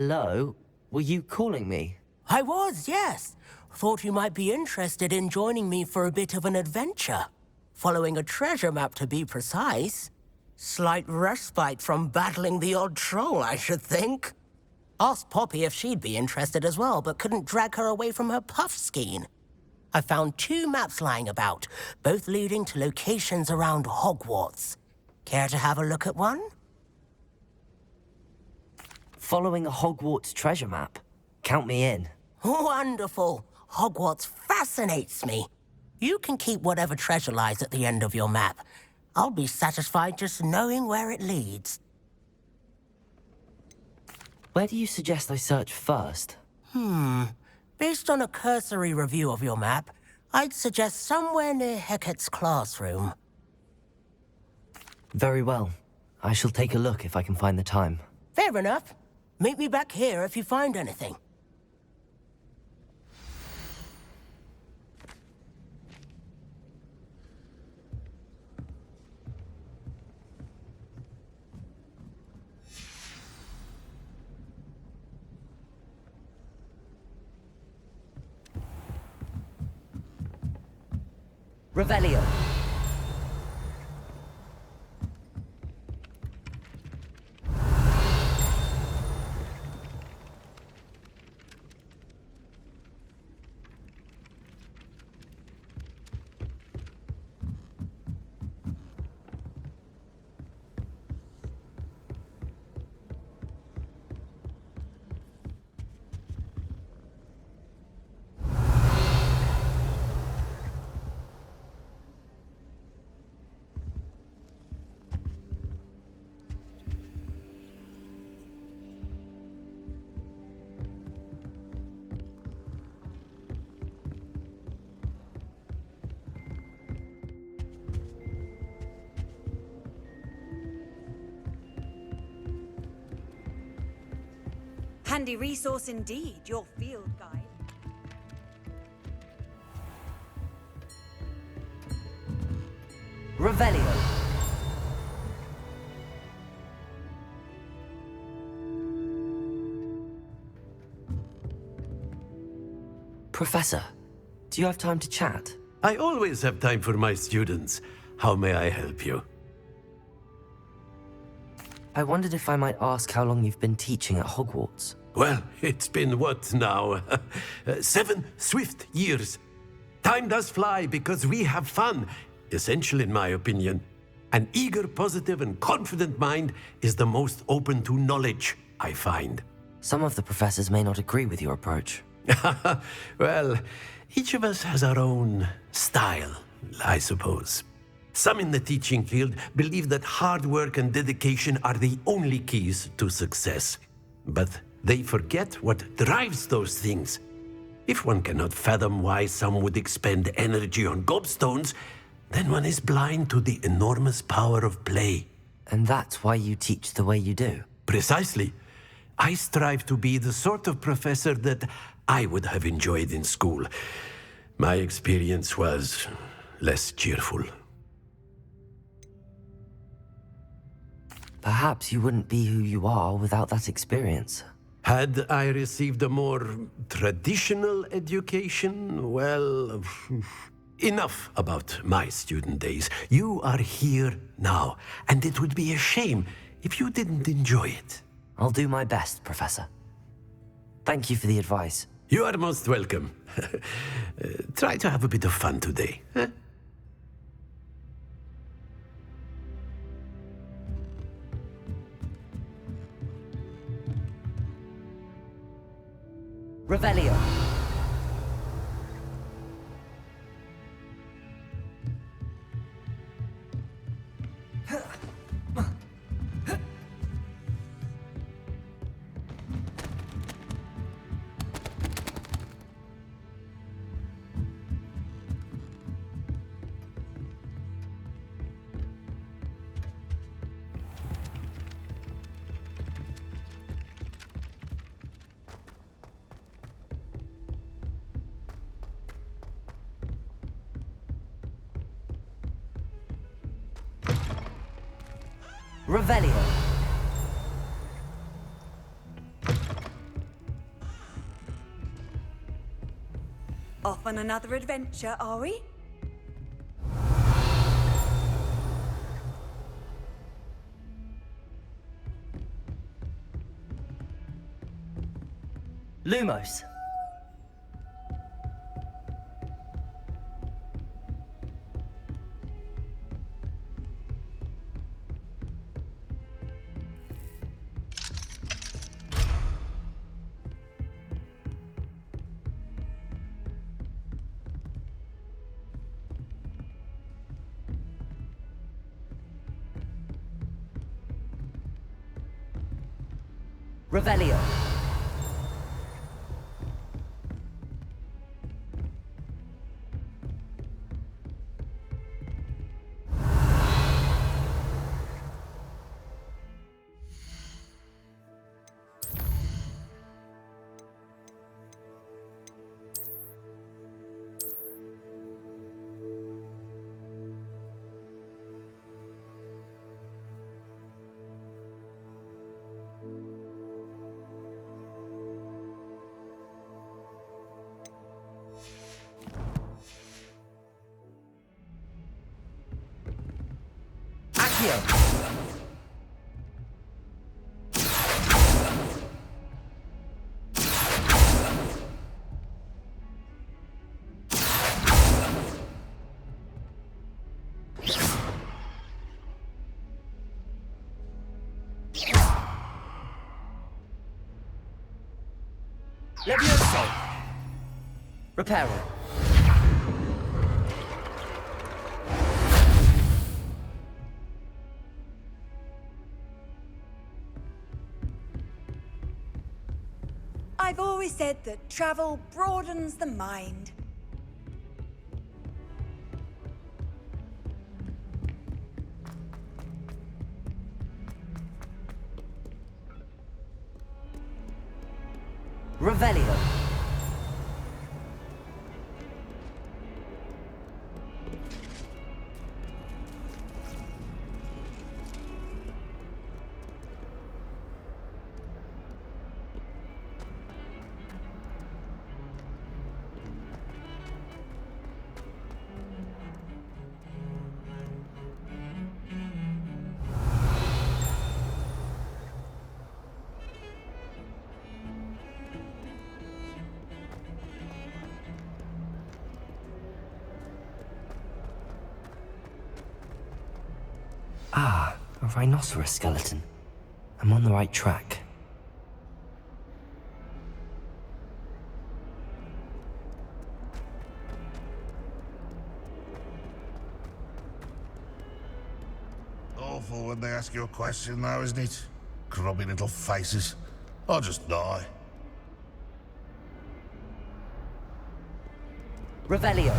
Hello? Were you calling me? I was, yes. Thought you might be interested in joining me for a bit of an adventure. Following a treasure map, to be precise. Slight respite from battling the odd troll, I should think. Asked Poppy if she'd be interested as well, but couldn't drag her away from her puff skein. I found 2 maps lying about, both leading to locations around Hogwarts. Care to have a look at one? Following a Hogwarts treasure map? Count me in. Wonderful. Hogwarts fascinates me. You can keep whatever treasure lies at the end of your map. I'll be satisfied just knowing where it leads. Where do you suggest I search first? Based on a cursory review of your map, I'd suggest somewhere near Hecat's classroom. Very well. I shall take a look if I can find the time. Fair enough. Meet me back here if you find anything. Revelio. Handy resource indeed, your field guide. Revelio. Professor, do you have time to chat? I always have time for my students. How may I help you? I wondered if I might ask how long you've been teaching at Hogwarts. Well, it's been what now? 7 swift years. Time does fly because we have fun. Essential in my opinion. An eager, positive, and confident mind is the most open to knowledge, I find. Some of the professors may not agree with your approach. Well, each of us has our own style, I suppose. Some in the teaching field believe that hard work and dedication are the only keys to success. But they forget what drives those things. If one cannot fathom why some would expend energy on gobstones, then one is blind to the enormous power of play. And that's why you teach the way you do. Precisely. I strive to be the sort of professor that I would have enjoyed in school. My experience was less cheerful. Perhaps you wouldn't be who you are without that experience. Had I received a more traditional education, well, enough about my student days. You are here now, and it would be a shame if you didn't enjoy it. I'll do my best, Professor. Thank you for the advice. You are most welcome. Try to have a bit of fun today. Huh? Revelio. Revelio. Off on another adventure, are we? Lumos. Revelio. Accio. Levioso. Reparo. I've always said that travel broadens the mind. Revelio. Ah, a rhinoceros skeleton. I'm on the right track. Awful when they ask you a question now, isn't it? Grubby little faces. I'll just die. Revelio.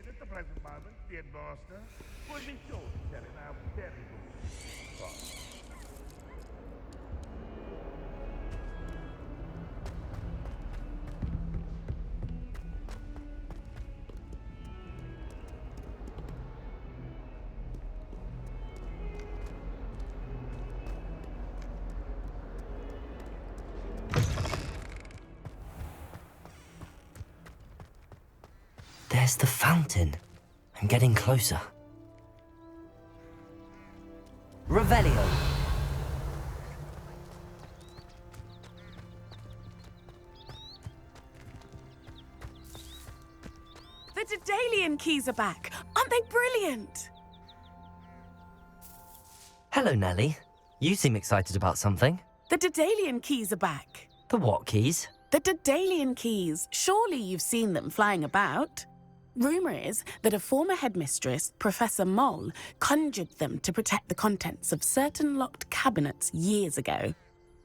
At the present moment, dear master, would be sure to tell him how very good. There's the fountain. I'm getting closer. Revelio. The Daedalian keys are back. Aren't they brilliant? Hello, Nellie. You seem excited about something. The Daedalian keys are back. The what keys? The Daedalian keys. Surely you've seen them flying about. Rumour is that a former headmistress, Professor Moll, conjured them to protect the contents of certain locked cabinets years ago.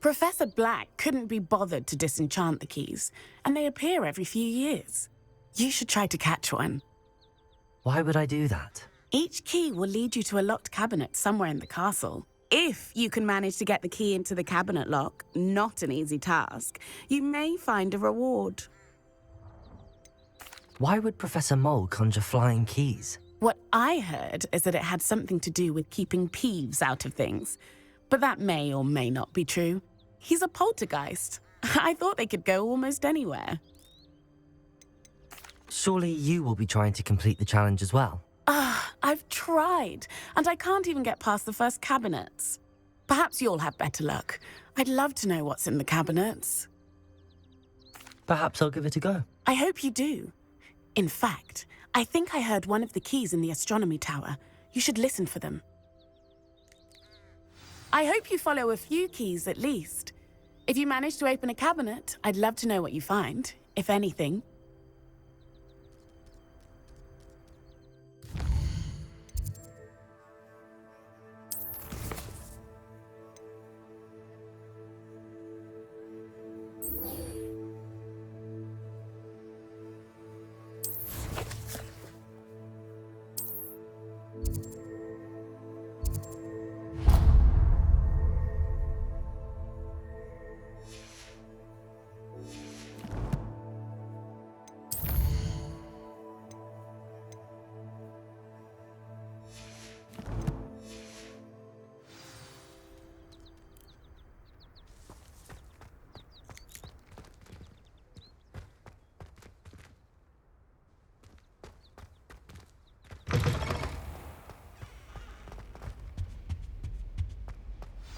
Professor Black couldn't be bothered to disenchant the keys, and they appear every few years. You should try to catch one. Why would I do that? Each key will lead you to a locked cabinet somewhere in the castle. If you can manage to get the key into the cabinet lock, not an easy task, you may find a reward. Why would Professor Mole conjure flying keys? What I heard is that it had something to do with keeping Peeves out of things. but that may or may not be true. He's a poltergeist. I thought they could go almost anywhere. Surely you will be trying to complete the challenge as well. I've tried, and I can't even get past the first cabinets. Perhaps you'll have better luck. I'd love to know what's in the cabinets. Perhaps I'll give it a go. I hope you do. In fact, I think I heard one of the keys in the astronomy tower. You should listen for them. I hope you follow a few keys at least. If you manage to open a cabinet, I'd love to know what you find, if anything.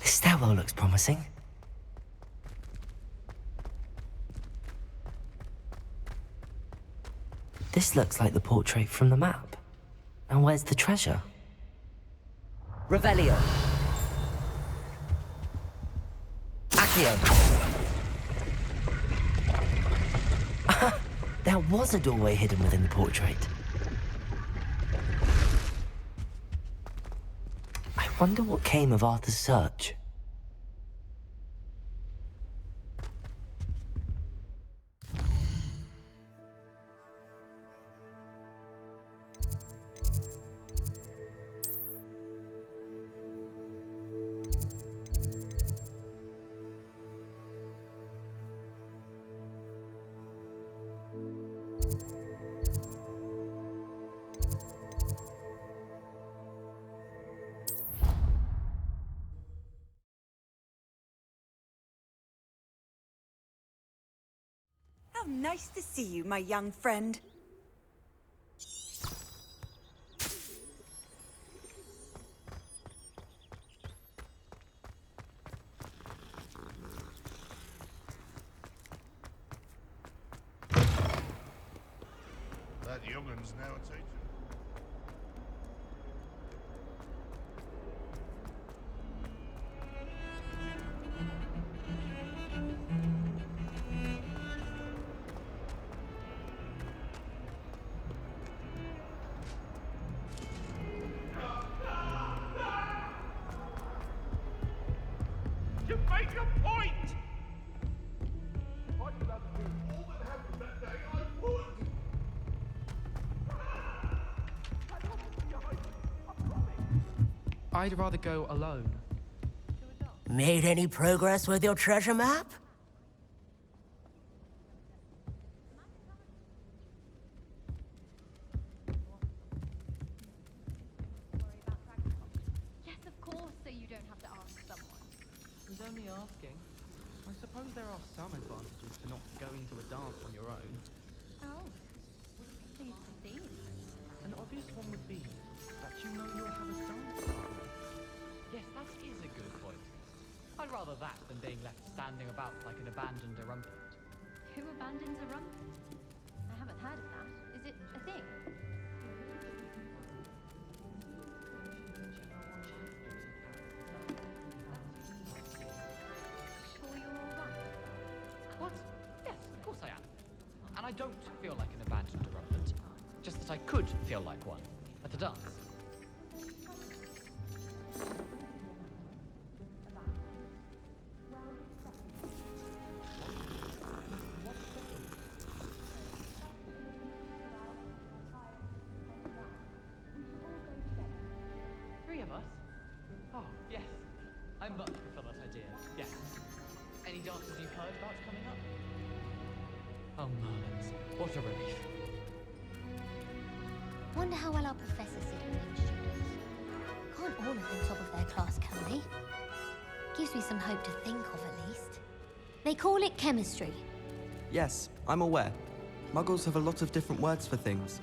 This stairwell looks promising. This looks like the portrait from the map. And where's the treasure? Revelio. Accio. There was a doorway hidden within the portrait. I wonder what came of Arthur's search. How nice to see you, my young friend. That youngun's now a teacher. To make a point! If I could undo all that happened that day, I would! I'd rather go alone. Made any progress with your treasure map? Yes, of course, so you don't have to ask someone. I was only asking. I suppose there are some advantages to not going to a dance on your own. Oh, please proceed. An obvious one would be that you know you'll have a dance partner. Yes, that is a good point. I'd rather that than being left standing about like an abandoned rumpet. Who abandons a rumpet? I haven't heard of that. Is it a thing? Sure you're all right? What? Yes, of course I am. And I don't feel like an abandoned rumpet. Just that I could feel like one at a dance. Three of us? Oh, yes. I much prefer that idea. Yes. Any dances you've heard about coming up? Oh, Merlins. What a relief. Wonder how well our professors sit with students. Can't all have been top of their class, can they? Gives me some hope to think of, at least. They call it chemistry. Yes, I'm aware. Muggles have a lot of different words for things.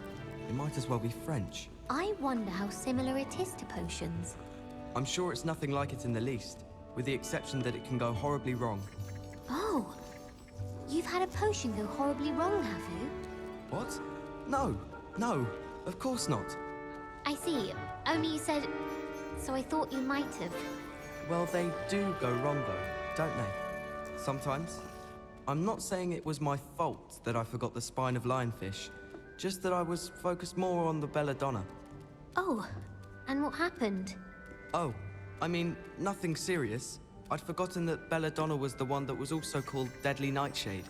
It might as well be French. I wonder how similar it is to potions. I'm sure it's nothing like it in the least, with the exception that it can go horribly wrong. Oh, you've had a potion go horribly wrong, have you? What? No, of course not. I see. Only you said... So I thought you might have. Well, they do go wrong though, don't they? Sometimes. I'm not saying it was my fault that I forgot the spine of lionfish, just that I was focused more on the belladonna. Oh, and what happened? Oh, I mean, nothing serious. I'd forgotten that belladonna was the one that was also called deadly nightshade.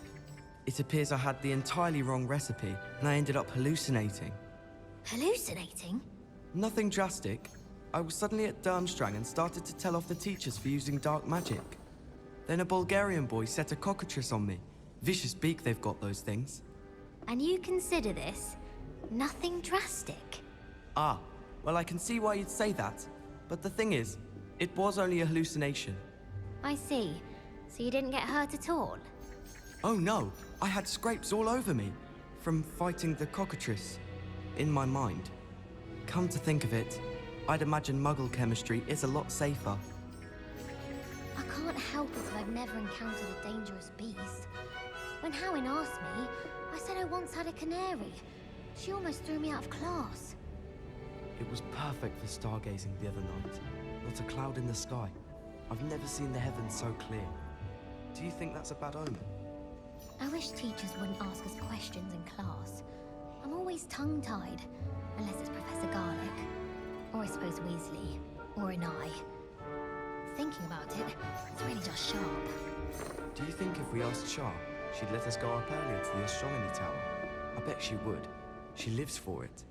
It appears I had the entirely wrong recipe, and I ended up hallucinating. Hallucinating? Nothing drastic. I was suddenly at Durmstrang and started to tell off the teachers for using dark magic. Then a Bulgarian boy set a cockatrice on me. Vicious beak they've got, those things. And you consider this nothing drastic? Ah, well I can see why you'd say that. But the thing is, it was only a hallucination. I see. So you didn't get hurt at all? Oh no, I had scrapes all over me, from fighting the cockatrice, in my mind. Come to think of it, I'd imagine Muggle chemistry is a lot safer. I can't help it if I've never encountered a dangerous beast. When Howin asked me, I said I once had a canary. She almost threw me out of class. It was perfect for stargazing the other night. Not a cloud in the sky. I've never seen the heavens so clear. Do you think that's a bad omen? I wish teachers wouldn't ask us questions in class. I'm always tongue-tied, unless it's Professor Garlick, or I suppose Weasley, or an eye. Thinking about it, it's really just sharp. Do you think if we asked Sharp, she'd let us go up earlier to the astronomy tower? I bet she would. She lives for it.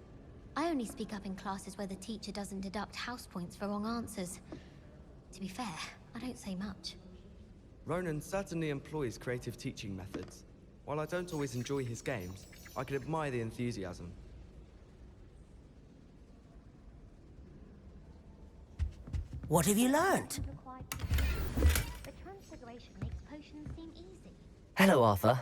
I only speak up in classes where the teacher doesn't deduct house points for wrong answers. To be fair, I don't say much. Ronan certainly employs creative teaching methods. While I don't always enjoy his games, I can admire the enthusiasm. What have you learnt? The transfiguration makes potions seem easy. Hello, Arthur.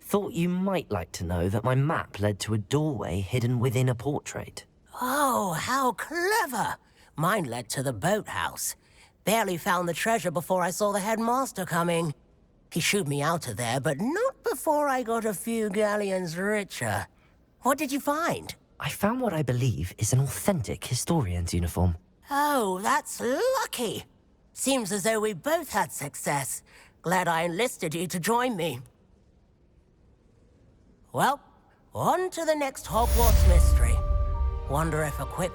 Thought you might like to know that my map led to a doorway hidden within a portrait. Oh, how clever! Mine led to the boathouse. Barely found the treasure before I saw the headmaster coming. He shooed me out of there, but not before I got a few galleons richer. What did you find? I found what I believe is an authentic historian's uniform. Oh, that's lucky. Seems as though we both had success. Glad I enlisted you to join me. Well, on to the next Hogwarts mystery. Wonder if a quick